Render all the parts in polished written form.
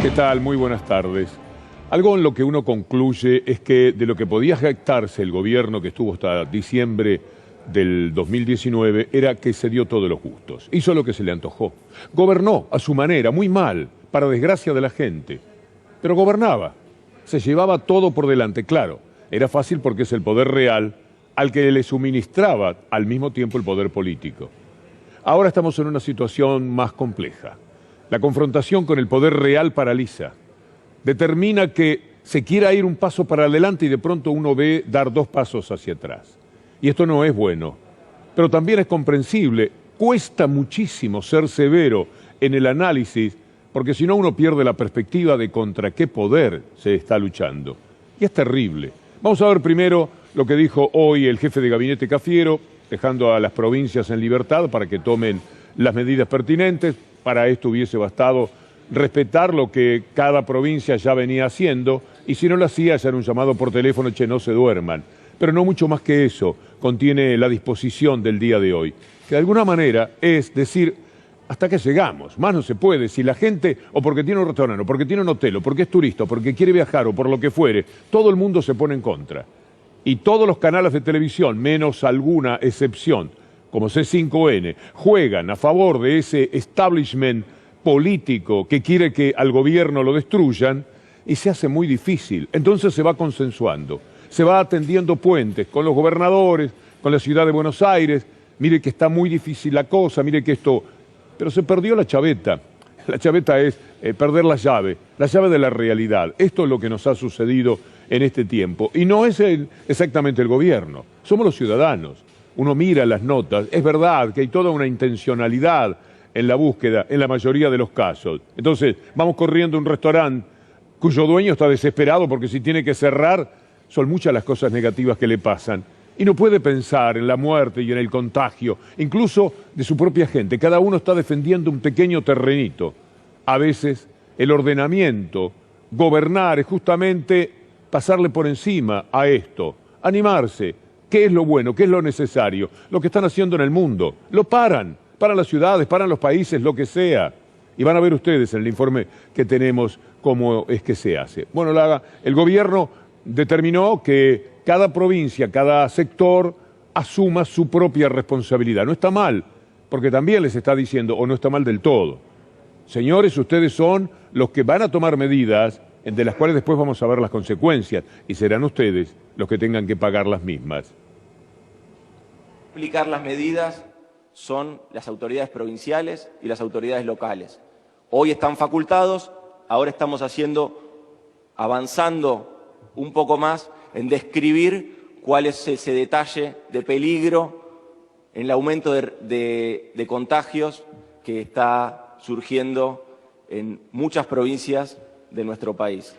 ¿Qué tal? Muy buenas tardes. Algo en lo que uno concluye es que de lo que podía jactarse el gobierno que estuvo hasta diciembre del 2019 era que se dio todos los gustos. Hizo lo que se le antojó. Gobernó a su manera, muy mal, para desgracia de la gente. Pero gobernaba. Se llevaba todo por delante, claro. Era fácil porque es el poder real al que le suministraba al mismo tiempo el poder político. Ahora estamos en una situación más compleja. La confrontación con el poder real paraliza. Determina que se quiera ir un paso para adelante y de pronto uno ve dar 2 pasos hacia atrás. Y esto no es bueno. Pero también es comprensible. Cuesta muchísimo ser severo en el análisis, porque si no uno pierde la perspectiva de contra qué poder se está luchando. Y es terrible. Vamos a ver primero lo que dijo hoy el jefe de gabinete Cafiero, dejando a las provincias en libertad para que tomen las medidas pertinentes. Para esto hubiese bastado respetar lo que cada provincia ya venía haciendo, y si no lo hacía, hacer un llamado por teléfono, che, no se duerman. Pero no mucho más que eso contiene la disposición del día de hoy, que de alguna manera es decir, hasta que llegamos, más no se puede. Si la gente, o porque tiene un restaurante, o porque tiene un hotel, o porque es turista, o porque quiere viajar, o por lo que fuere, todo el mundo se pone en contra. Y todos los canales de televisión, menos alguna excepción, como C5N, juegan a favor de ese establishment político que quiere que al gobierno lo destruyan, y se hace muy difícil. Entonces se va consensuando, se va atendiendo puentes con los gobernadores, con la ciudad de Buenos Aires. Mire que está muy difícil la cosa, mire que esto... Pero se perdió la chaveta. La chaveta es perder la llave de la realidad. Esto es lo que nos ha sucedido en este tiempo. Y no es exactamente el gobierno, somos los ciudadanos. Uno mira las notas, es verdad que hay toda una intencionalidad en la búsqueda, en la mayoría de los casos. Entonces, vamos corriendo a un restaurante cuyo dueño está desesperado porque si tiene que cerrar, son muchas las cosas negativas que le pasan. Y no puede pensar en la muerte y en el contagio, incluso de su propia gente. Cada uno está defendiendo un pequeño terrenito. A veces el ordenamiento, gobernar, es justamente pasarle por encima a esto, animarse. ¿Qué es lo bueno? ¿Qué es lo necesario? Lo que están haciendo en el mundo. Lo paran las ciudades, paran los países, lo que sea. Y van a ver ustedes en el informe que tenemos cómo es que se hace. Bueno, el gobierno determinó que cada provincia, cada sector asuma su propia responsabilidad. No está mal, porque también les está diciendo, o no está mal del todo. Señores, ustedes son los que van a tomar medidas de las cuales después vamos a ver las consecuencias, y serán ustedes los que tengan que pagar las mismas. Aplicar las medidas son las autoridades provinciales y las autoridades locales. Hoy están facultados, ahora estamos avanzando un poco más en describir cuál es ese detalle de peligro en el aumento de contagios que está surgiendo en muchas provincias de nuestro país.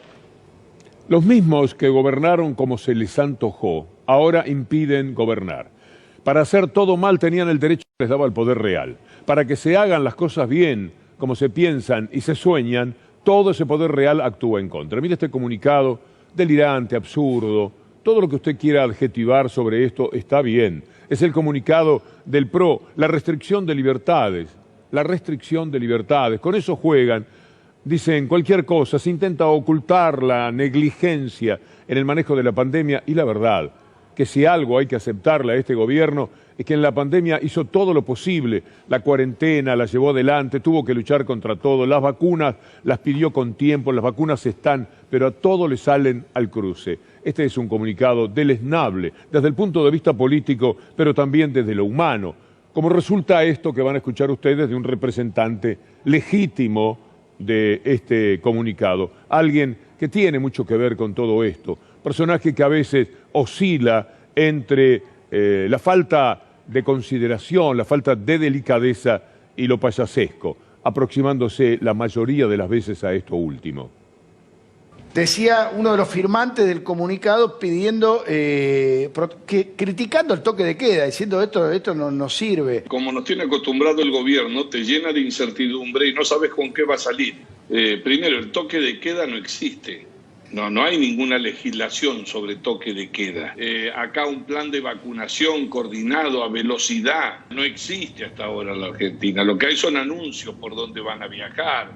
Los mismos que gobernaron como se les antojó, ahora impiden gobernar. Para hacer todo mal tenían el derecho que les daba el poder real. Para que se hagan las cosas bien, como se piensan y se sueñan, todo ese poder real actúa en contra. Mire este comunicado delirante, absurdo, todo lo que usted quiera adjetivar sobre esto está bien. Es el comunicado del PRO, la restricción de libertades, con eso juegan. Dicen cualquier cosa, se intenta ocultar la negligencia en el manejo de la pandemia, y la verdad, que si algo hay que aceptarle a este gobierno es que en la pandemia hizo todo lo posible. La cuarentena la llevó adelante, tuvo que luchar contra todo. Las vacunas las pidió con tiempo, las vacunas están, pero a todo le salen al cruce. Este es un comunicado deleznable desde el punto de vista político, pero también desde lo humano. Como resulta esto que van a escuchar ustedes de un representante legítimo de este comunicado, alguien que tiene mucho que ver con todo esto, personaje que a veces oscila entre la falta de consideración, la falta de delicadeza y lo payasesco, aproximándose la mayoría de las veces a esto último. Decía uno de los firmantes del comunicado pidiendo, criticando el toque de queda, diciendo esto no nos sirve. Como nos tiene acostumbrado el gobierno, te llena de incertidumbre y no sabes con qué va a salir. Primero, el toque de queda no existe. No hay ninguna legislación sobre toque de queda. Acá un plan de vacunación coordinado a velocidad no existe hasta ahora en la Argentina. Lo que hay son anuncios por dónde van a viajar.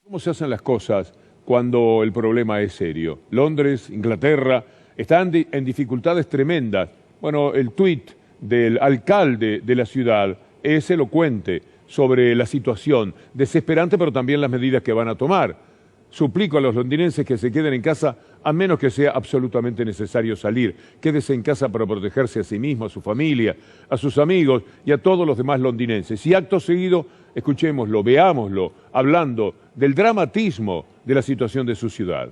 ¿Cómo se hacen las cosas cuando el problema es serio? Londres, Inglaterra, están en dificultades tremendas. Bueno, el tuit del alcalde de la ciudad es elocuente sobre la situación, desesperante, pero también las medidas que van a tomar. Suplico a los londinenses que se queden en casa a menos que sea absolutamente necesario salir. Quédese en casa para protegerse a sí mismo, a su familia, a sus amigos y a todos los demás londinenses. Y acto seguido, escuchémoslo, veámoslo, hablando del dramatismo de la situación de su ciudad.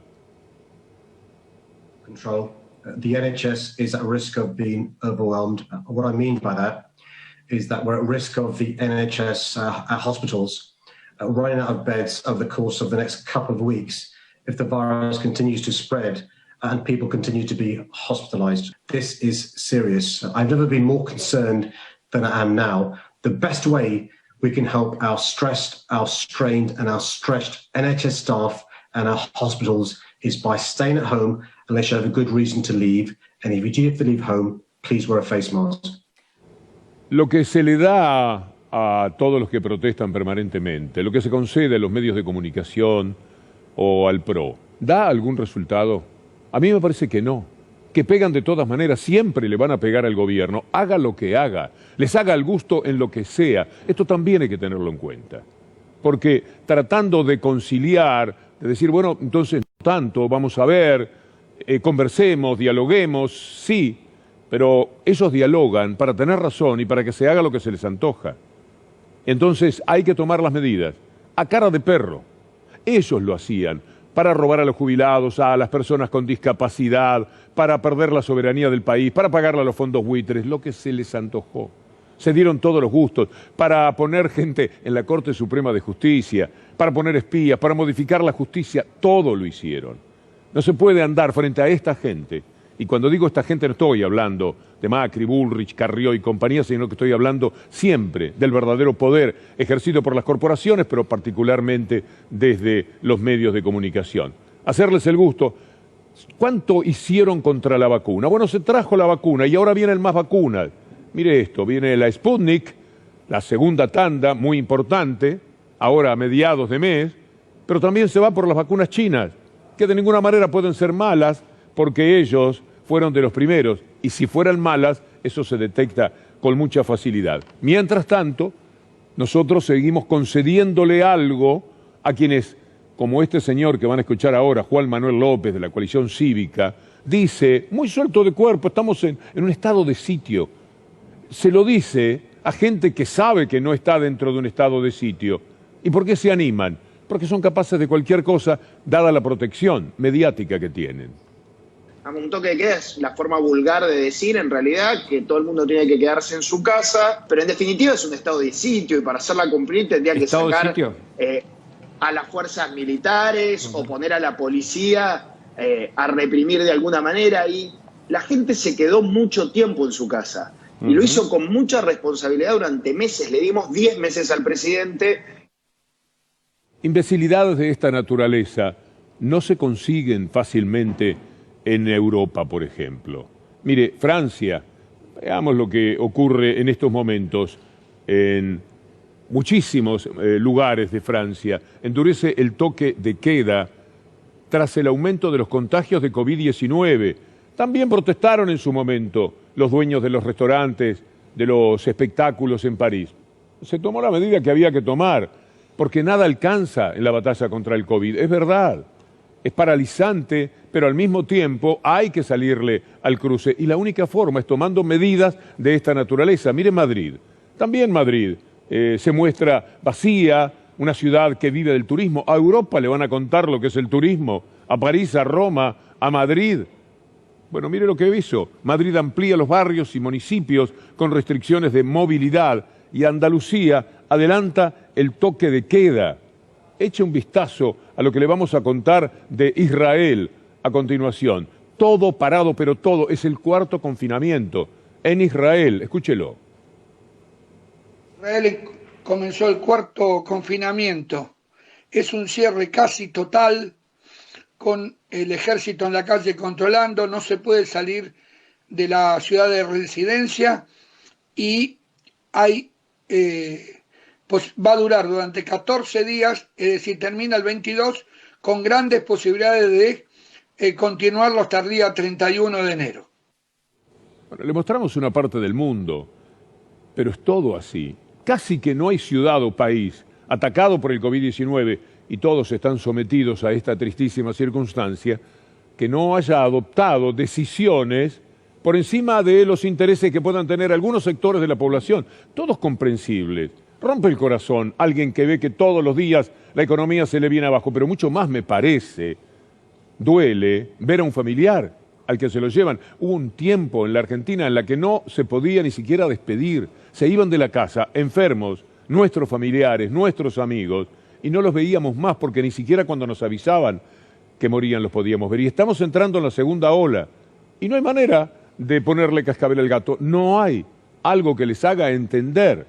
Control. The NHS is at risk of being overwhelmed. What I mean by that is that we're at risk of the NHS hospitals running out of beds over the course of the next couple of weeks if the virus continues to spread and people continue to be hospitalized. This is serious. I've never been more concerned than I am now. The best way we can help our stressed, our strained and our stretched NHS staff and our hospitals is by staying at home unless you have a good reason to leave. And if you do have to leave home, please wear a face mask. Lo que se le da a todos los que protestan permanentemente, lo que se concede a los medios de comunicación o al PRO, ¿da algún resultado? A mí me parece que no, que pegan de todas maneras, siempre le van a pegar al gobierno, haga lo que haga, les haga el gusto en lo que sea. Esto también hay que tenerlo en cuenta, porque tratando de conciliar, de decir, bueno, entonces no tanto, vamos a ver, conversemos, dialoguemos, sí, pero ellos dialogan para tener razón y para que se haga lo que se les antoja. Entonces hay que tomar las medidas a cara de perro. Ellos lo hacían para robar a los jubilados, a las personas con discapacidad, para perder la soberanía del país, para pagarle a los fondos buitres, lo que se les antojó. Se dieron todos los gustos para poner gente en la Corte Suprema de Justicia, para poner espías, para modificar la justicia, todo lo hicieron. No se puede andar frente a esta gente. Y cuando digo esta gente no estoy hablando de Macri, Bullrich, Carrió y compañía, sino que estoy hablando siempre del verdadero poder ejercido por las corporaciones, pero particularmente desde los medios de comunicación. Hacerles el gusto. ¿Cuánto hicieron contra la vacuna? Bueno, se trajo la vacuna y ahora vienen más vacunas. Mire esto, viene la Sputnik, la segunda tanda, muy importante, ahora a mediados de mes, pero también se va por las vacunas chinas, que de ninguna manera pueden ser malas, porque ellos fueron de los primeros, y si fueran malas, eso se detecta con mucha facilidad. Mientras tanto, nosotros seguimos concediéndole algo a quienes, como este señor que van a escuchar ahora, Juan Manuel López, de la Coalición Cívica, dice, muy suelto de cuerpo, estamos en un estado de sitio. Se lo dice a gente que sabe que no está dentro de un estado de sitio. ¿Y por qué se animan? Porque son capaces de cualquier cosa, dada la protección mediática que tienen. Un toque de queda es la forma vulgar de decir, en realidad, que todo el mundo tiene que quedarse en su casa, pero en definitiva es un estado de sitio y para hacerla cumplir tendría que sacar a las fuerzas militares o poner a la policía a reprimir de alguna manera. Y la gente se quedó mucho tiempo en su casa y lo hizo con mucha responsabilidad durante meses. Le dimos 10 meses al presidente. Imbecilidades de esta naturaleza no se consiguen fácilmente en Europa, por ejemplo. Mire, Francia, veamos lo que ocurre en estos momentos en muchísimos lugares de Francia. Endurece el toque de queda tras el aumento de los contagios de COVID-19. También protestaron en su momento los dueños de los restaurantes, de los espectáculos en París. Se tomó la medida que había que tomar, porque nada alcanza en la batalla contra el COVID. Es verdad, es paralizante, pero al mismo tiempo hay que salirle al cruce. Y la única forma es tomando medidas de esta naturaleza. Mire Madrid, también Madrid se muestra vacía, una ciudad que vive del turismo. A Europa le van a contar lo que es el turismo, a París, a Roma, a Madrid. Bueno, mire lo que hizo. Madrid amplía los barrios y municipios con restricciones de movilidad y Andalucía adelanta el toque de queda. Eche un vistazo a lo que le vamos a contar de Israel a continuación. Todo parado, pero todo. Es el cuarto confinamiento en Israel. Escúchelo. Israel comenzó el cuarto confinamiento. Es un cierre casi total, con el ejército en la calle controlando. No se puede salir de la ciudad de residencia y hay pues va a durar durante 14 días, es decir, termina el 22 con grandes posibilidades de continuarlo hasta el día 31 de enero. Bueno, le mostramos una parte del mundo, pero es todo así. Casi que no hay ciudad o país atacado por el COVID-19 y todos están sometidos a esta tristísima circunstancia que no haya adoptado decisiones por encima de los intereses que puedan tener algunos sectores de la población, todos comprensibles. Rompe el corazón alguien que ve que todos los días la economía se le viene abajo, pero mucho más me parece, duele ver a un familiar al que se lo llevan. Hubo un tiempo en la Argentina en la que no se podía ni siquiera despedir, se iban de la casa enfermos, nuestros familiares, nuestros amigos, y no los veíamos más porque ni siquiera cuando nos avisaban que morían los podíamos ver. Y estamos entrando en la segunda ola y no hay manera de ponerle cascabel al gato, no hay algo que les haga entender.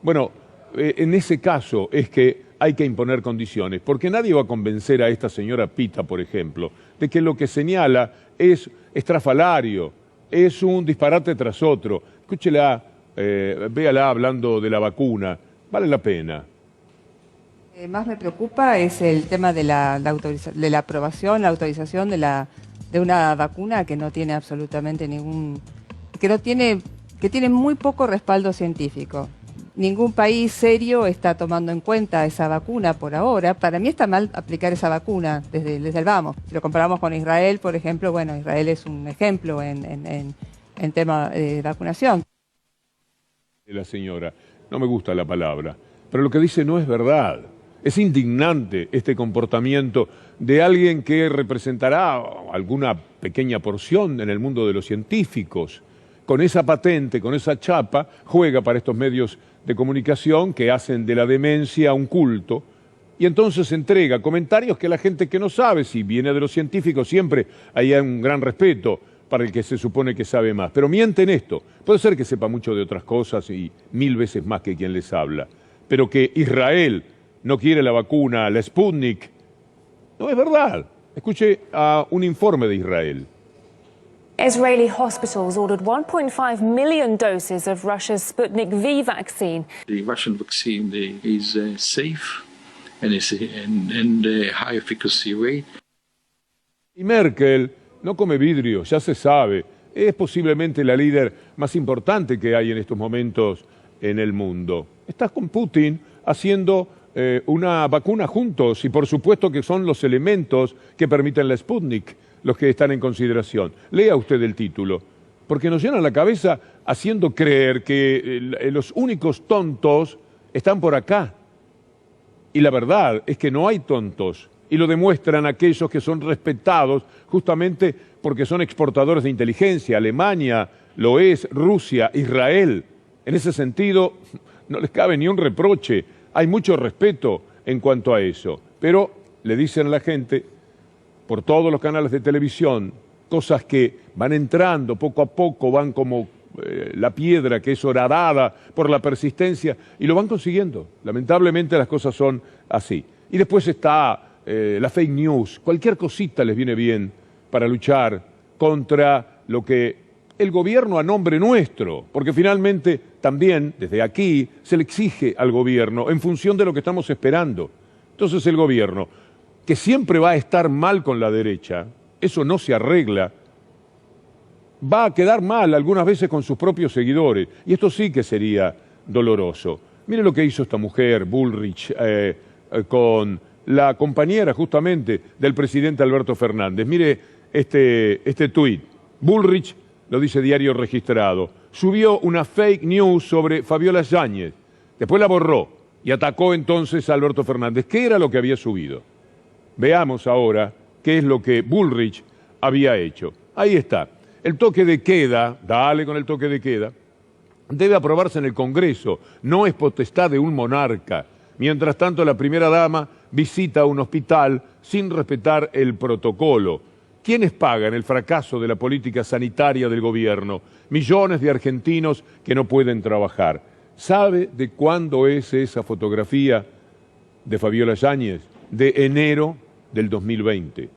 Bueno, en ese caso es que hay que imponer condiciones, porque nadie va a convencer a esta señora Pita, por ejemplo, de que lo que señala es estrafalario, es un disparate tras otro. Escúchela, véala hablando de la vacuna, vale la pena. Más me preocupa es el tema de la aprobación, la autorización de una vacuna que no tiene absolutamente que tiene muy poco respaldo científico. Ningún país serio está tomando en cuenta esa vacuna por ahora. Para mí está mal aplicar esa vacuna desde el vamos. Si lo comparamos con Israel, por ejemplo, bueno, Israel es un ejemplo en tema de vacunación. La señora, no me gusta la palabra, pero lo que dice no es verdad. Es indignante este comportamiento de alguien que representará alguna pequeña porción en el mundo de los científicos. Con esa patente, con esa chapa, juega para estos medios de comunicación que hacen de la demencia un culto y entonces entrega comentarios que la gente que no sabe, si viene de los científicos, siempre hay un gran respeto para el que se supone que sabe más. Pero miente en esto. Puede ser que sepa mucho de otras cosas y 1000 veces más que quien les habla. Pero que Israel no quiere la vacuna, la Sputnik, no es verdad. Escuche a un informe de Israel. Israeli hospitals ordered 1.5 million doses of Russia's Sputnik V vaccine. The Russian vaccine is safe and high efficacy rate. Y Merkel no come vidrio, ya se sabe. Es posiblemente la líder más importante que hay en estos momentos en el mundo. Estás con Putin haciendo una vacuna juntos y por supuesto que son los elementos que permiten la Sputnik los que están en consideración. Lea usted el título, porque nos llenan la cabeza haciendo creer que los únicos tontos están por acá. Y la verdad es que no hay tontos, y lo demuestran aquellos que son respetados justamente porque son exportadores de inteligencia. Alemania lo es, Rusia, Israel. En ese sentido, no les cabe ni un reproche. Hay mucho respeto en cuanto a eso. Pero le dicen a la gente, por todos los canales de televisión, cosas que van entrando poco a poco, van como la piedra que es horadada por la persistencia, y lo van consiguiendo. Lamentablemente las cosas son así. Y después está la fake news. Cualquier cosita les viene bien para luchar contra lo que el gobierno a nombre nuestro, porque finalmente también desde aquí se le exige al gobierno en función de lo que estamos esperando. Entonces el gobierno, que siempre va a estar mal con la derecha, eso no se arregla, va a quedar mal algunas veces con sus propios seguidores, y esto sí que sería doloroso. Mire lo que hizo esta mujer, Bullrich, con la compañera justamente del presidente Alberto Fernández. Mire este tuit. Bullrich, lo dice Diario Registrado, subió una fake news sobre Fabiola Yáñez, después la borró y atacó entonces a Alberto Fernández. ¿Qué era lo que había subido? Veamos ahora qué es lo que Bullrich había hecho. Ahí está. El toque de queda, dale con el toque de queda, debe aprobarse en el Congreso, no es potestad de un monarca. Mientras tanto, la primera dama visita un hospital sin respetar el protocolo. ¿Quiénes pagan el fracaso de la política sanitaria del gobierno? Millones de argentinos que no pueden trabajar. ¿Sabe de cuándo es esa fotografía de Fabiola Yáñez? De enero del 2020.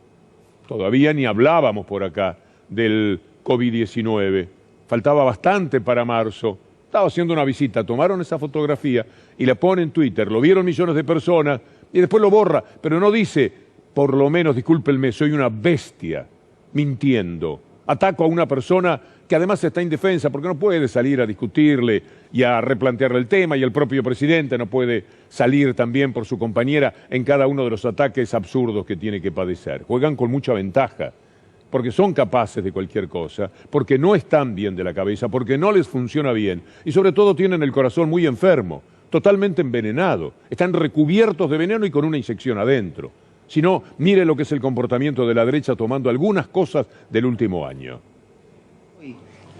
Todavía ni hablábamos por acá del COVID-19. Faltaba bastante para marzo Estaba haciendo una visita, tomaron esa fotografía y la pone en Twitter, lo vieron millones de personas y después lo borra, pero no dice, por lo menos, discúlpenme, soy una bestia, mintiendo. Ataco a una persona que además está indefensa porque no puede salir a discutirle y a replantearle el tema, y el propio presidente no puede salir también por su compañera en cada uno de los ataques absurdos que tiene que padecer. Juegan con mucha ventaja, porque son capaces de cualquier cosa, porque no están bien de la cabeza, porque no les funciona bien, y sobre todo tienen el corazón muy enfermo, totalmente envenenado, están recubiertos de veneno y con una inyección adentro. Si no, mire lo que es el comportamiento de la derecha tomando algunas cosas del último año.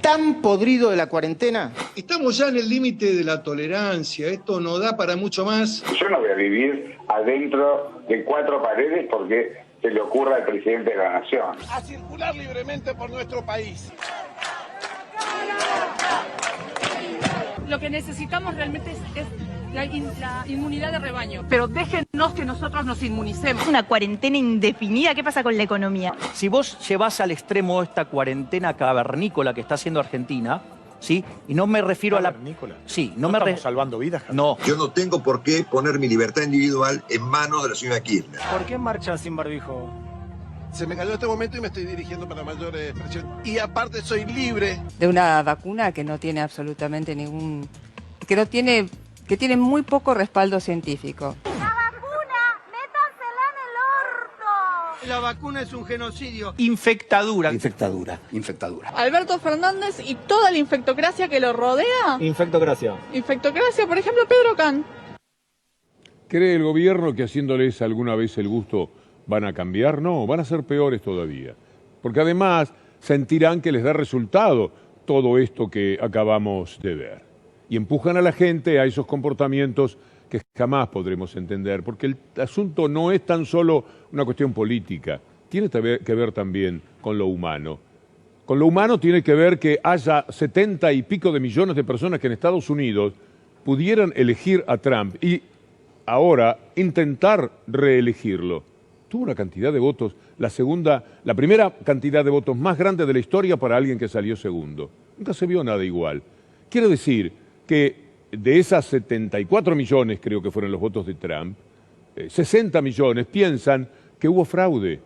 ¿Tan podrido de la cuarentena? Estamos ya en el límite de la tolerancia, esto no da para mucho más. Yo no voy a vivir adentro de 4 paredes porque se le ocurra al presidente de la nación. A circular libremente por nuestro país. Lo que necesitamos realmente es la inmunidad de rebaño. Pero déjennos que nosotros nos inmunicemos. Una cuarentena indefinida, ¿qué pasa con la economía? Si vos llevás al extremo esta cuarentena cavernícola que está haciendo Argentina, ¿sí? Y no me refiero a la... Sí, no me estamos salvando vidas, Javier. No. Yo no tengo por qué poner mi libertad individual en manos de la señora Kirchner. ¿Por qué marchan sin barbijo? Se me cayó este momento y me estoy dirigiendo para mayor expresión. Y aparte soy libre. De una vacuna que no tiene absolutamente ningún... que tiene muy poco respaldo científico. La vacuna es un genocidio. Infectadura. Infectadura. Alberto Fernández y toda la infectocracia que lo rodea. Infectocracia, por ejemplo, Pedro Can. ¿Cree el gobierno que haciéndoles alguna vez el gusto van a cambiar? No, van a ser peores todavía. Porque además sentirán que les da resultado todo esto que acabamos de ver. Y empujan a la gente a esos comportamientos que jamás podremos entender, porque el asunto no es tan solo una cuestión política, tiene que ver también con lo humano. Con lo humano tiene que ver que haya 70 y pico de millones de personas que en Estados Unidos pudieran elegir a Trump y ahora intentar reelegirlo. Tuvo una cantidad de votos, la primera cantidad de votos más grande de la historia para alguien que salió segundo. Nunca se vio nada igual. Quiere decir que de esas 74 millones, creo que fueron los votos de Trump, 60 millones piensan que hubo fraude.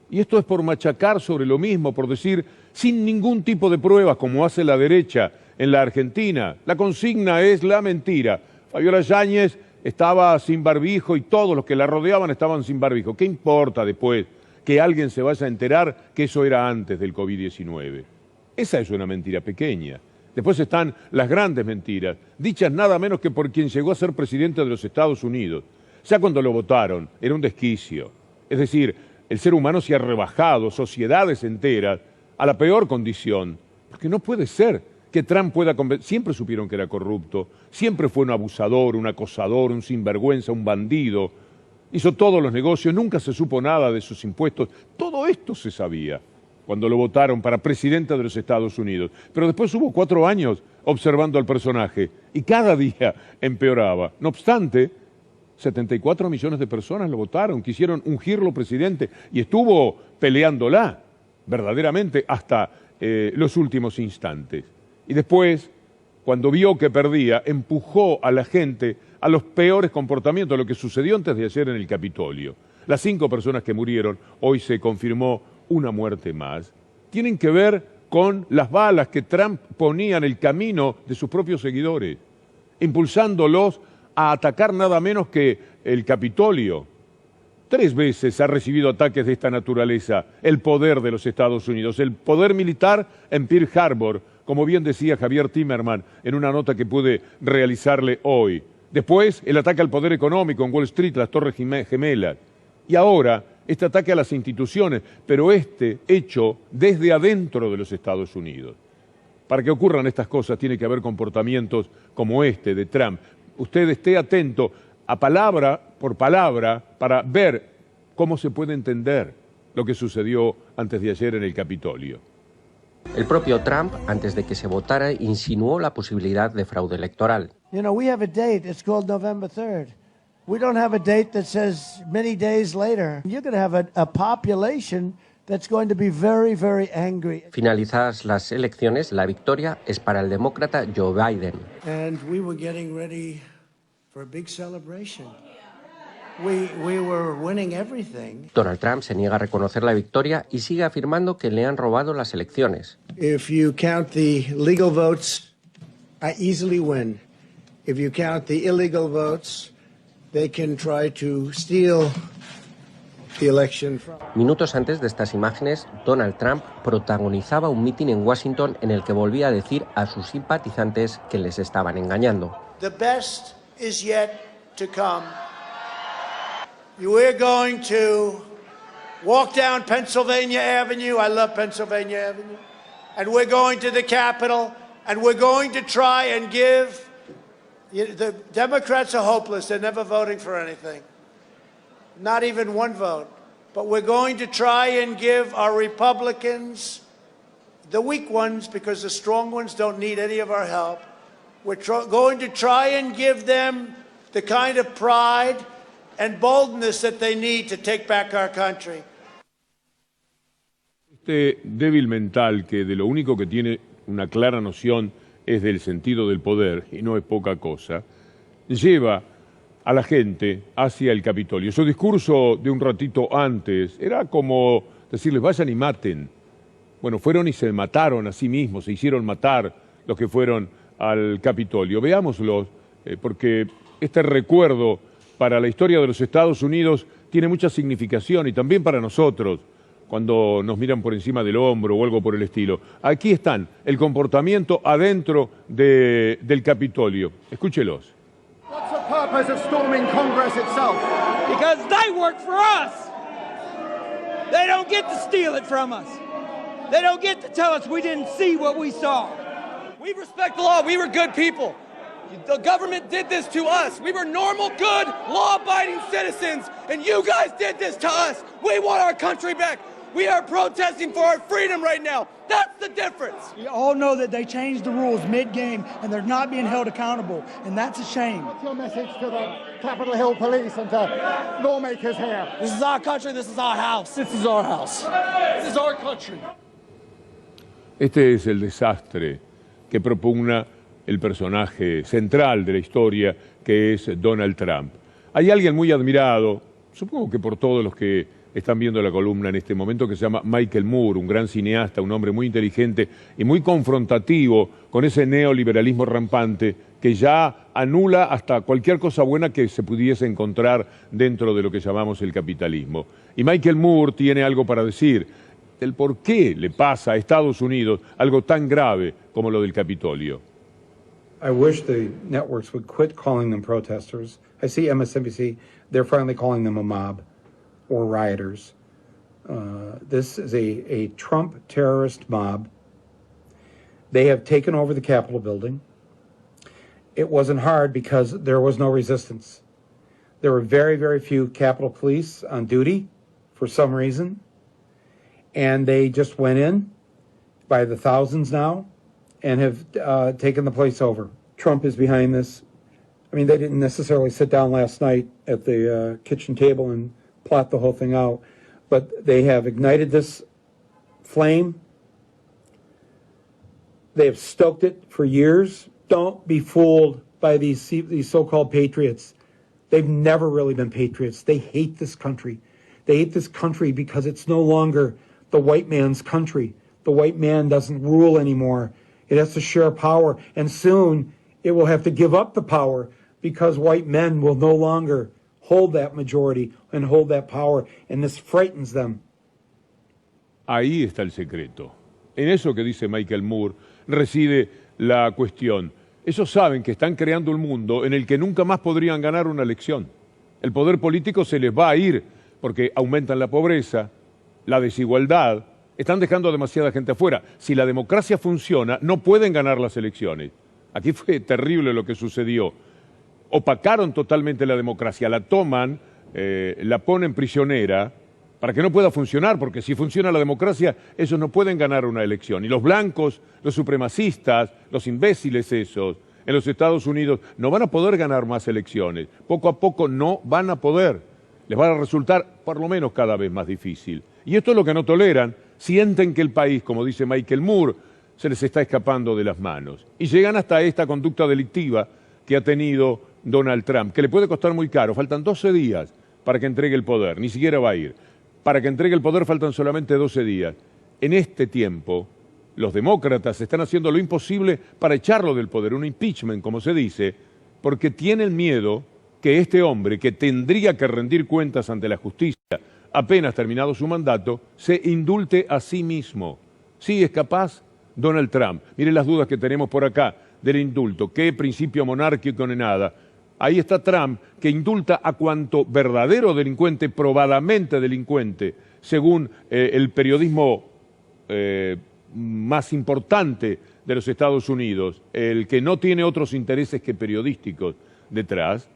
Y esto es por machacar sobre lo mismo, por decir, sin ningún tipo de pruebas, como hace la derecha en la Argentina. La consigna es la mentira. Fabiola Yáñez estaba sin barbijo y todos los que la rodeaban estaban sin barbijo. ¿Qué importa después que alguien se vaya a enterar que eso era antes del COVID-19? Esa es una mentira pequeña. Después están las grandes mentiras, dichas nada menos que por quien llegó a ser presidente de los Estados Unidos. Ya cuando lo votaron, era un desquicio. Es decir, el ser humano se ha rebajado, sociedades enteras, a la peor condición. Porque no puede ser que Trump pueda convencer. Siempre supieron que era corrupto, siempre fue un abusador, un acosador, un sinvergüenza, un bandido. Hizo todos los negocios, nunca se supo nada de sus impuestos. Todo esto se sabía cuando lo votaron para presidente de los Estados Unidos. Pero después hubo 4 años observando al personaje y cada día empeoraba. No obstante, 74 millones de personas lo votaron, quisieron ungirlo presidente y estuvo peleándola verdaderamente hasta los últimos instantes. Y después, cuando vio que perdía, empujó a la gente a los peores comportamientos, lo que sucedió antes de ayer en el Capitolio. Las 5 personas que murieron, hoy se confirmó una muerte más, tienen que ver con las balas que Trump ponía en el camino de sus propios seguidores, impulsándolos a atacar nada menos que el Capitolio. 3 veces ha recibido ataques de esta naturaleza el poder de los Estados Unidos, el poder militar en Pearl Harbor, como bien decía Javier Timerman en una nota que pude realizarle hoy. Después, el ataque al poder económico en Wall Street, las Torres Gemelas. Y ahora, este ataque a las instituciones, pero este hecho desde adentro de los Estados Unidos. Para que ocurran estas cosas tiene que haber comportamientos como este de Trump. Usted esté atento a palabra por palabra para ver cómo se puede entender lo que sucedió antes de ayer en el Capitolio. El propio Trump, antes de que se votara, insinuó la posibilidad de fraude electoral. You know, we have a date, it's called November 3rd. We don't have a date that says many days later. You're going to have a population that's going to be very, very angry. Finalizadas las elecciones, la victoria es para el demócrata Joe Biden. And we were getting ready for a big celebration. We were winning everything. Donald Trump se niega a reconocer la victoria y sigue afirmando que le han robado las elecciones. If you count the legal votes, I easily win. If you count the illegal votes, they can try to steal the election from. Minutos antes de estas imágenes, Donald Trump protagonizaba un mitin en Washington en el que volvía a decir a sus simpatizantes que les estaban engañando. The best is yet to come. We're going to walk down Pennsylvania Avenue. I love Pennsylvania Avenue. And we're going to the Capitol, and we're going to try and give. The Democrats are hopeless. They're never voting for anything. Not even one vote. But we're going to try and give our Republicans, the weak ones, because the strong ones don't need any of our help. We're going to try and give them the kind of pride and boldness that they need to take back our country. Este débil mental que de lo único que tiene una clara noción es del sentido del poder, y no es poca cosa, lleva a la gente hacia el Capitolio. Su discurso de un ratito antes era como decirles vayan y maten. Bueno, fueron y se mataron a sí mismos, se hicieron matar los que fueron al Capitolio. Veámoslo, porque este recuerdo para la historia de los Estados Unidos tiene mucha significación y también para nosotros, cuando nos miran por encima del hombro o algo por el estilo. Aquí están, el comportamiento adentro del Capitolio. Escúchelos. What's the purpose of storming Congress itself? Because they work for us. They don't get to steal it from us. They don't get to tell us we didn't see what we saw. We respect the law. We were good people. The government did this to us. We were normal, good, law-abiding citizens, and you guys did this to us. We want our country back. We are protesting for our freedom right now. That's the difference. We all know that they changed the rules mid-game, and they're not being held accountable, and that's a shame. What's your message to the Capitol Hill police and to lawmakers here? This is our country. This is our house. This is our house. This is our country. Este es el desastre que propugna el personaje central de la historia, que es Donald Trump. Hay alguien muy admirado, supongo que por todos los que están viendo la columna en este momento, que se llama Michael Moore, un gran cineasta, un hombre muy inteligente y muy confrontativo con ese neoliberalismo rampante que ya anula hasta cualquier cosa buena que se pudiese encontrar dentro de lo que llamamos el capitalismo. Y Michael Moore tiene algo para decir del por qué le pasa a Estados Unidos algo tan grave como lo del Capitolio. I wish the networks would quit calling them protesters. I see MSNBC, they're finally calling them a mob or rioters. This is a Trump terrorist mob. They have taken over the Capitol building. It wasn't hard because there was no resistance. There were very, very few Capitol police on duty for some reason. And they just went in by the thousands now and have taken the place over. Trump is behind this. I mean, they didn't necessarily sit down last night at the kitchen table and plot the whole thing out, but they have ignited this flame. They have stoked it for years. Don't be fooled by these so-called patriots. They've never really been patriots. They hate this country. They hate this country because it's no longer the white man's country. The white man doesn't rule anymore. It has to share power, and soon it will have to give up the power because white men will no longer hold that majority and hold that power, and this frightens them. Ahí está el secreto. En eso que dice Michael Moore reside la cuestión. Ellos saben que están creando un mundo en el que nunca más podrían ganar una elección. El poder político se les va a ir porque aumentan la pobreza, la desigualdad, están dejando a demasiada gente afuera. Si la democracia funciona, no pueden ganar las elecciones. Aquí fue terrible lo que sucedió. Opacaron totalmente la democracia, la toman, la ponen prisionera para que no pueda funcionar, porque si funciona la democracia, ellos no pueden ganar una elección. Y los blancos, los supremacistas, los imbéciles esos, en los Estados Unidos, no van a poder ganar más elecciones. Poco a poco no van a poder. Les va a resultar, por lo menos, cada vez más difícil. Y esto es lo que no toleran. Sienten que el país, como dice Michael Moore, se les está escapando de las manos. Y llegan hasta esta conducta delictiva que ha tenido Donald Trump, que le puede costar muy caro. Faltan 12 días para que entregue el poder, ni siquiera va a ir. Para que entregue el poder faltan solamente 12 días. En este tiempo, los demócratas están haciendo lo imposible para echarlo del poder, un impeachment, como se dice, porque tienen miedo que este hombre, que tendría que rendir cuentas ante la justicia apenas terminado su mandato, se indulte a sí mismo. Sí, es capaz Donald Trump. Miren las dudas que tenemos por acá del indulto. ¿Qué principio monárquico ni nada? Ahí está Trump, que indulta a cuanto verdadero delincuente, probadamente delincuente, según el periodismo más importante de los Estados Unidos, el que no tiene otros intereses que periodísticos detrás,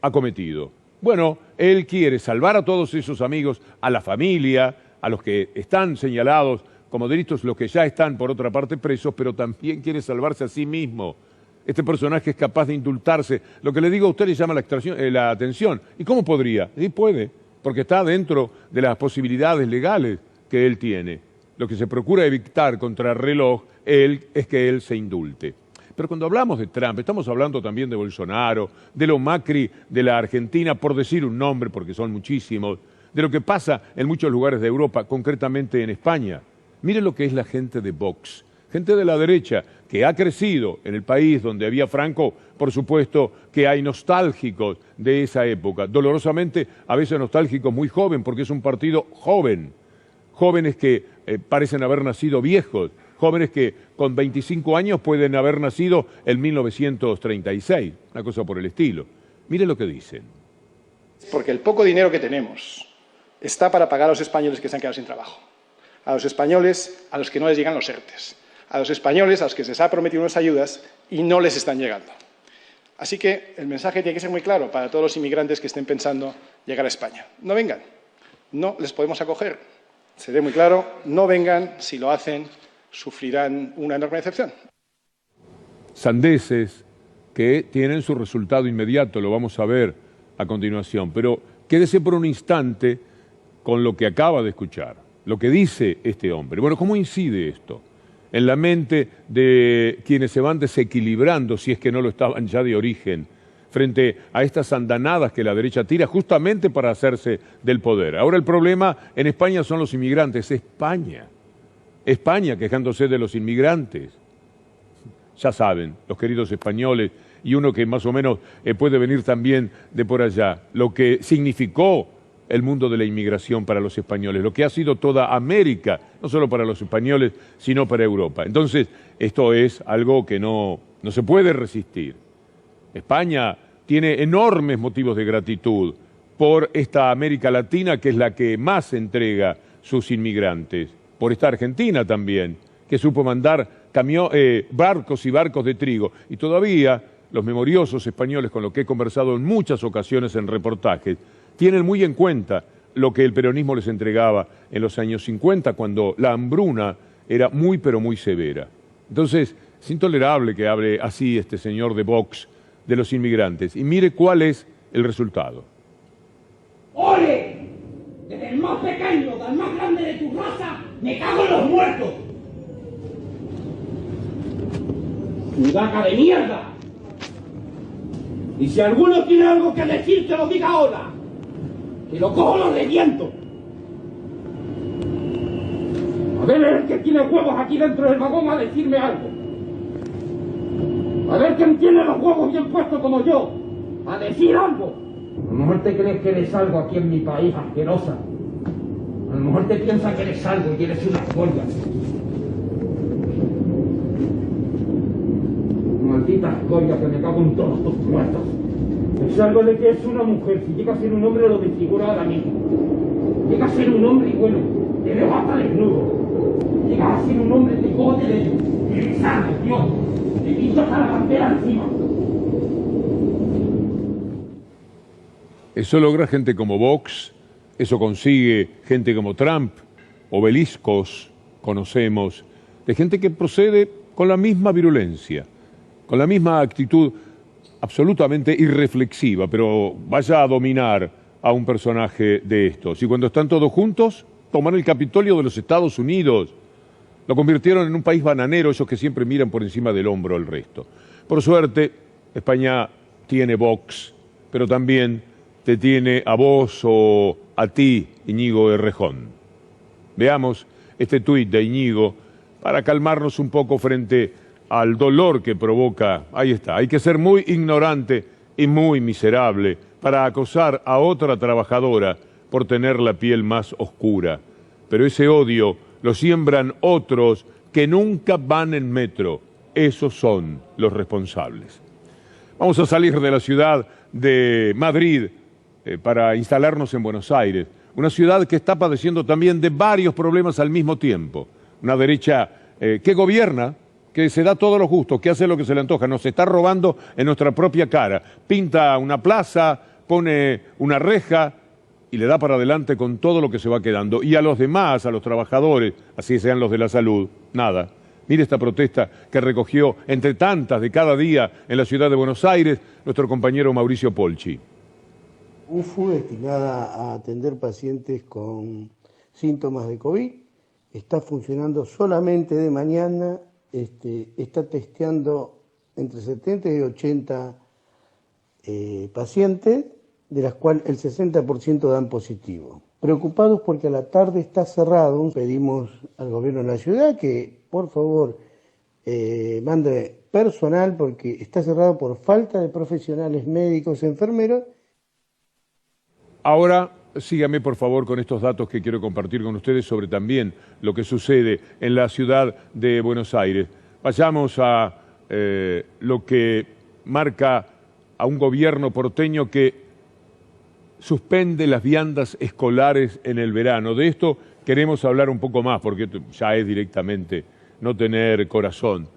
ha cometido. Bueno, él quiere salvar a todos esos amigos, a la familia, a los que están señalados como delitos, los que ya están por otra parte presos, pero también quiere salvarse a sí mismo. Este personaje es capaz de indultarse. Lo que le digo a usted le llama la atención. ¿Y cómo podría? Sí puede, porque está dentro de las posibilidades legales que él tiene. Lo que se procura evitar contra reloj es que él se indulte. Pero cuando hablamos de Trump, estamos hablando también de Bolsonaro, de lo Macri de la Argentina, por decir un nombre, porque son muchísimos, de lo que pasa en muchos lugares de Europa, concretamente en España. Miren lo que es la gente de Vox, gente de la derecha, que ha crecido en el país donde había Franco. Por supuesto que hay nostálgicos de esa época, dolorosamente a veces nostálgicos muy joven, porque es un partido joven, jóvenes que parecen haber nacido viejos, jóvenes que con 25 años pueden haber nacido en 1936, una cosa por el estilo. Mire lo que dicen. Porque el poco dinero que tenemos está para pagar a los españoles que se han quedado sin trabajo, a los españoles a los que no les llegan los ERTES, a los españoles a los que se les ha prometido unas ayudas y no les están llegando. Así que el mensaje tiene que ser muy claro para todos los inmigrantes que estén pensando llegar a España. No vengan, no les podemos acoger. Seré muy claro, no vengan, si lo hacen sufrirán una enorme decepción. Sandeces que tienen su resultado inmediato, lo vamos a ver a continuación, pero quédese por un instante con lo que acaba de escuchar, lo que dice este hombre. Bueno, ¿cómo incide esto en la mente de quienes se van desequilibrando, si es que no lo estaban ya de origen, frente a estas andanadas que la derecha tira justamente para hacerse del poder? Ahora el problema en España son los inmigrantes. España quejándose de los inmigrantes. Ya saben, los queridos españoles, y uno que más o menos puede venir también de por allá, lo que significó el mundo de la inmigración para los españoles, lo que ha sido toda América, no solo para los españoles, sino para Europa. Entonces, esto es algo que no se puede resistir. España tiene enormes motivos de gratitud por esta América Latina, que es la que más entrega sus inmigrantes, por esta Argentina también, que supo mandar barcos y barcos de trigo. Y todavía los memoriosos españoles, con los que he conversado en muchas ocasiones en reportajes, tienen muy en cuenta lo que el peronismo les entregaba en los años 50, cuando la hambruna era muy pero muy severa. Entonces, es intolerable que hable así este señor de Vox de los inmigrantes. Y mire cuál es el resultado. ¡Ole! Desde el más pequeño al más grande de tu raza, me cago en los muertos. ¡Mudaca de mierda! Y si alguno tiene algo que decir, que lo diga ahora. Que lo cojo, lo reviento. A ver el que tiene huevos aquí dentro del vagón a decirme algo. A ver quién tiene los huevos bien puestos como yo, a decir algo. A lo mejor te crees que eres algo aquí en mi país, asquerosa. A lo mejor te piensas que eres algo y eres una joya. Maldita joya, que me cago en todos tus muertos. Es algo de que es una mujer. Si llega a ser un hombre, lo desfigura ahora mismo. Llega a ser un hombre y bueno, te veo hasta desnudo. Llega a ser un hombre, te cojo de ello. Eres algo, Dios. Te pinto hasta la pantera encima. Eso logra gente como Vox, eso consigue gente como Trump, obeliscos, conocemos, de gente que procede con la misma virulencia, con la misma actitud absolutamente irreflexiva, pero vaya a dominar a un personaje de estos. Y cuando están todos juntos, tomaron el Capitolio de los Estados Unidos. Lo convirtieron en un país bananero, esos que siempre miran por encima del hombro al resto. Por suerte, España tiene Vox, pero también te tiene a vos o a ti, Íñigo Errejón. Veamos este tuit de Íñigo para calmarnos un poco frente al dolor que provoca. Ahí está, hay que ser muy ignorante y muy miserable para acosar a otra trabajadora por tener la piel más oscura. Pero ese odio lo siembran otros que nunca van en metro. Esos son los responsables. Vamos a salir de la ciudad de Madrid para instalarnos en Buenos Aires, una ciudad que está padeciendo también de varios problemas al mismo tiempo. Una derecha que gobierna, que se da todos los gustos, que hace lo que se le antoja, nos está robando en nuestra propia cara. Pinta una plaza, pone una reja y le da para adelante con todo lo que se va quedando. Y a los demás, a los trabajadores, así sean los de la salud, nada. Mire esta protesta que recogió entre tantas de cada día en la ciudad de Buenos Aires nuestro compañero Mauricio Polchi. UFU destinada a atender pacientes con síntomas de COVID. Está funcionando solamente de mañana. Está testeando entre 70 y 80 pacientes, de las cuales el 60% dan positivo. Preocupados porque a la tarde está cerrado, pedimos al gobierno de la ciudad que por favor mande personal porque está cerrado por falta de profesionales médicos, enfermeros. Ahora sígame por favor con estos datos que quiero compartir con ustedes sobre también lo que sucede en la ciudad de Buenos Aires. Vayamos a lo que marca a un gobierno porteño que suspende las viandas escolares en el verano. De esto queremos hablar un poco más porque ya es directamente no tener corazón.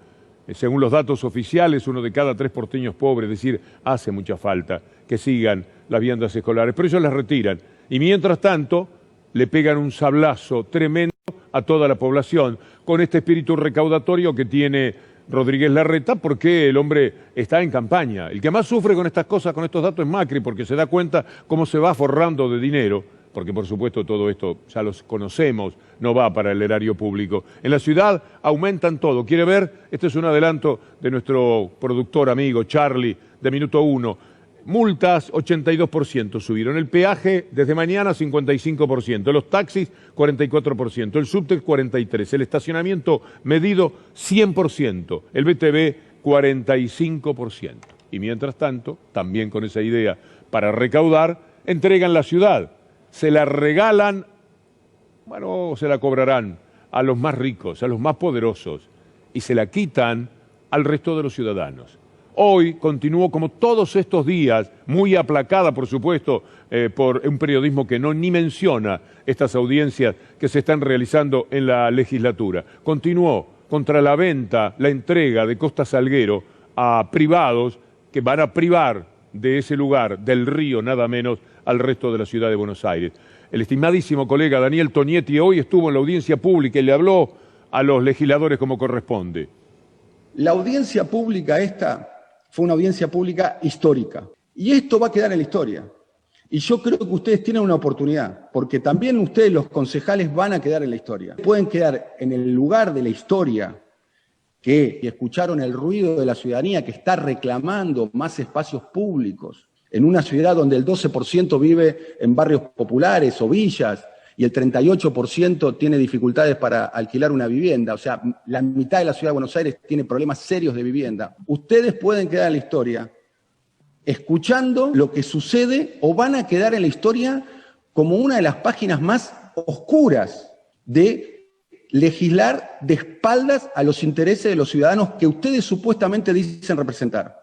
Según los datos oficiales, 1 de cada 3 porteños pobres, es decir, hace mucha falta que sigan las viandas escolares, pero ellos las retiran. Y mientras tanto, le pegan un sablazo tremendo a toda la población con este espíritu recaudatorio que tiene Rodríguez Larreta, porque el hombre está en campaña. El que más sufre con estas cosas, con estos datos, es Macri, porque se da cuenta cómo se va forrando de dinero, porque por supuesto todo esto ya los conocemos, no va para el erario público. En la ciudad aumentan todo. ¿Quiere ver? Este es un adelanto de nuestro productor amigo Charlie, de Minuto 1. Multas, 82% subieron. El peaje, desde mañana, 55%. Los taxis, 44%. El subte, 43%. El estacionamiento medido, 100%. El BTV, 45%. Y mientras tanto, también con esa idea para recaudar, entregan la ciudad. Se la regalan, bueno, se la cobrarán a los más ricos, a los más poderosos. Y se la quitan al resto de los ciudadanos. Hoy continuó, como todos estos días, muy aplacada, por supuesto, por un periodismo que no ni menciona estas audiencias que se están realizando en la legislatura. Continuó contra la venta, la entrega de Costa Salguero a privados que van a privar de ese lugar, del río, nada menos, al resto de la ciudad de Buenos Aires. El estimadísimo colega Daniel Tonietti hoy estuvo en la audiencia pública y le habló a los legisladores como corresponde. La audiencia pública esta fue una audiencia pública histórica. Y esto va a quedar en la historia. Y yo creo que ustedes tienen una oportunidad, porque también ustedes, los concejales, van a quedar en la historia. Pueden quedar en el lugar de la historia que escucharon el ruido de la ciudadanía que está reclamando más espacios públicos, en una ciudad donde el 12% vive en barrios populares o villas, y el 38% tiene dificultades para alquilar una vivienda. O sea, la mitad de la ciudad de Buenos Aires tiene problemas serios de vivienda. Ustedes pueden quedar en la historia escuchando lo que sucede o van a quedar en la historia como una de las páginas más oscuras de legislar de espaldas a los intereses de los ciudadanos que ustedes supuestamente dicen representar.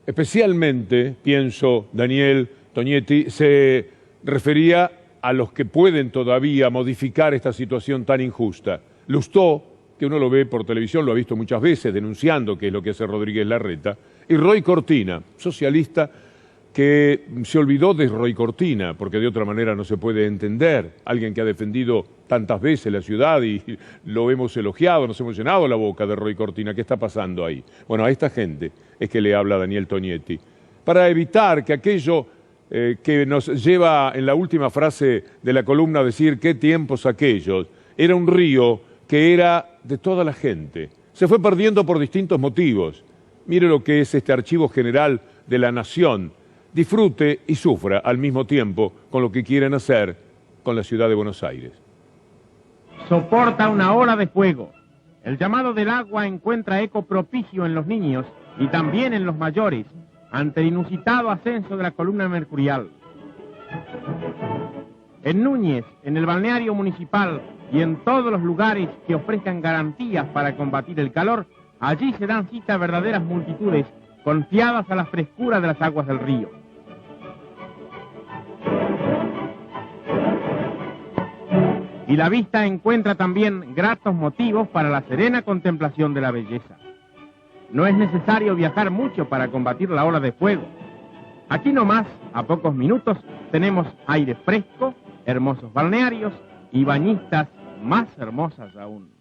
Especialmente, pienso, Daniel Tonietti, se refería a los que pueden todavía modificar esta situación tan injusta. Lustó, que uno lo ve por televisión, lo ha visto muchas veces denunciando que es lo que hace Rodríguez Larreta, y Roy Cortina, socialista que se olvidó de Roy Cortina, porque de otra manera no se puede entender. Alguien que ha defendido tantas veces la ciudad y lo hemos elogiado, nos hemos llenado la boca de Roy Cortina. ¿Qué está pasando ahí? Bueno, a esta gente es que le habla Daniel Tonietti, para evitar que aquello que nos lleva en la última frase de la columna a decir qué tiempos aquellos. Era un río que era de toda la gente. Se fue perdiendo por distintos motivos. Mire lo que es este archivo general de la nación. Disfrute y sufra al mismo tiempo con lo que quieren hacer con la ciudad de Buenos Aires. Soporta una ola de fuego. El llamado del agua encuentra eco propicio en los niños y también en los mayores, ante el inusitado ascenso de la columna mercurial. En Núñez, en el balneario municipal y en todos los lugares que ofrezcan garantías para combatir el calor, allí se dan cita verdaderas multitudes confiadas a la frescura de las aguas del río. Y la vista encuentra también gratos motivos para la serena contemplación de la belleza. No es necesario viajar mucho para combatir la ola de fuego. Aquí nomás, a pocos minutos, tenemos aire fresco, hermosos balnearios y bañistas más hermosas aún.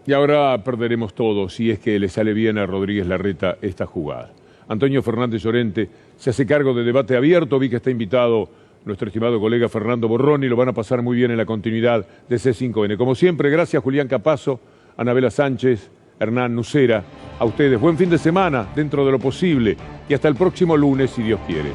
Y ahora perderemos todo si es que le sale bien a Rodríguez Larreta esta jugada. Antonio Fernández Llorente se hace cargo de Debate Abierto. Vi que está invitado nuestro estimado colega Fernando Borroni. Lo van a pasar muy bien en la continuidad de C5N. Como siempre, gracias Julián Capazo, Anabela Sánchez, Hernán Nucera. A ustedes, buen fin de semana dentro de lo posible y hasta el próximo lunes, si Dios quiere.